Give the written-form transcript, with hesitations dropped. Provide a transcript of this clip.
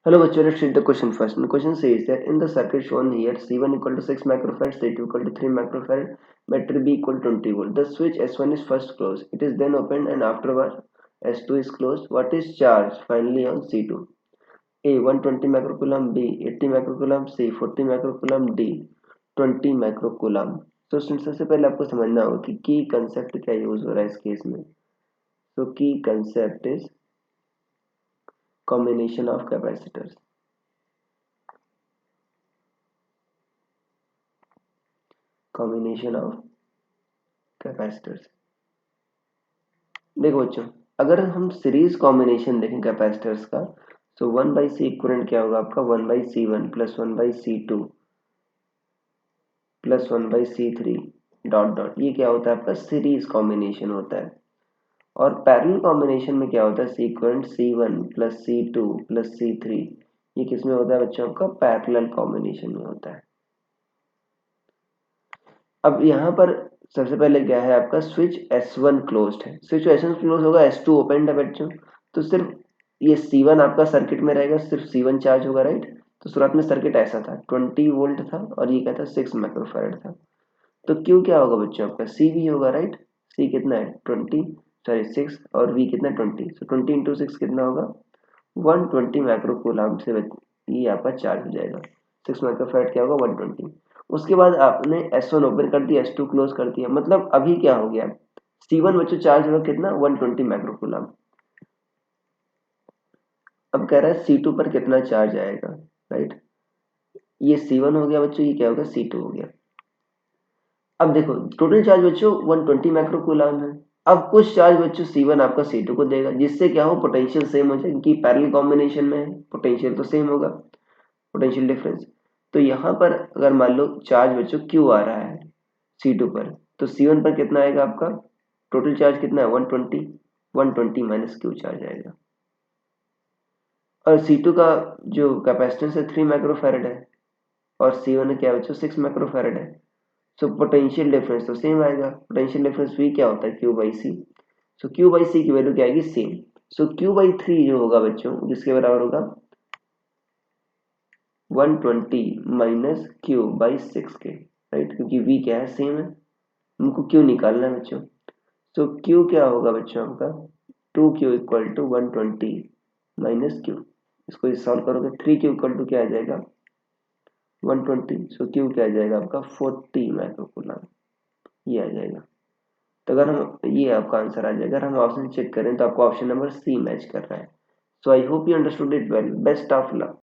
Hello, bachcho, let's read the question first. The question says that in the circuit shown here, C1 equal to 6 microfarad, C2 equal to 3 microfarad, battery B equal to 20 volt. The switch S1 is first closed. It is then opened and afterward S2 is closed. What is charge finally on C2? A 120 microcoulomb, B 80 microcoulomb, C 40 microcoulomb, D 20 microcoulomb. तो सबसे पहले आपको समझना होगा कि की concept क्या use हो रहा है इस केस में. तो की concept is combination of capacitors. Combination of capacitors. देखो बच्चों, अगर हम सीरीज कॉम्बिनेशन देखें कैपेसिटर्स का, तो 1/C इक्विवेलेंट क्या होगा आपका 1/C1 plus 1/C2 plus 1/C3 dot dot. ये क्या होता है आपका सीरीज कॉम्बिनेशन होता है. और पैरेलल कॉम्बिनेशन में क्या होता है sequent C1 plus C2 plus C3. ये किसमें होता है बच्चों आपका पैरेलल कॉम्बिनेशन में होता है. अब यहाँ पर सबसे पहले क्या है आपका स्विच S1 क्लोज्ड है. स्विच S1 क्लोज होगा, S2 ओपन है बच्चों. तो सिर्फ ये C1 आपका सर्किट में रहेगा, सिर्फ C1 चार्ज होगा, राइट. तो शुरुआत में सर्किट ऐसा था 20 वोल्ट था और ये क्या था 6 माइक्रोफैराड था. तो Q क्या होगा बच्चों आपका CV होगा, राइट. C कितना है 6 और V कितना 20. तो 20 इंटू 6 कितना होगा 120 माइक्रोकूलम्ब से ये आपका चार्ज हो जाएगा. 6 माइक्रोफैराड क्या होगा 120. उसके बाद आपने S1 ओपन कर दिया, S2 क्लोज कर दिया. मतलब अभी क्या हो गया C1 बच्चों चार्ज होगा कितना 120 माइक्रोकूलम्ब. अब कह रहा है C2 पर कितना चार्ज आएगा, राइट. ये C1 हो गया बच्चों, ये क्या होगा C2 हो गया. अब देखो टोटल चार्ज बच्चों 120 माइक्रोकूलम्ब है. अब कुछ चार्ज बच्चों C1 आपका C2 को देगा, जिससे क्या हो पोटेंशियल सेम हो जाए, क्योंकि पैरेलल कॉम्बिनेशन में है पोटेंशियल तो सेम होगा, पोटेंशियल डिफरेंस. तो यहाँ पर अगर मान लो चार्ज बच्चों Q आ रहा है C2 पर, तो C1 पर कितना आएगा आपका टोटल चार्ज कितना है 120 माइनस Q चार्ज आएगा. और C2 का जो कैपेसिटेंस है 3 माइक्रोफैराड है और C1 क्या बच्चों 6 माइक्रोफैराड है. सो पोटेंशियल डिफरेंस तो सेम आएगा. पोटेंशियल डिफरेंस V क्या होता है Q/C. सो Q/C की वैल्यू क्या आएगी सेम. सो Q/3 जो होगा बच्चों किसके बराबर होगा 120 माइनस Q/6 के, राइट. क्योंकि V क्या है सेम है, हमको Q निकालना है बच्चों. तो Q क्या होगा बच्चों आपका 2Q equal to 120 minus Q. इसको सॉल्व करोगे 3Q इक्वल टू क्या आ जाएगा 120. सो Q क्या आ जाएगा आपका 40 माइक्रोकूलम्ब. ये आ जाएगा. तो अगर हम ये आपका आंसर आ जाएगा. अगर हम ऑप्शन चेक करें तो आपको ऑप्शन नंबर C मैच कर रहा है. So I hope you understood it well. Best of luck.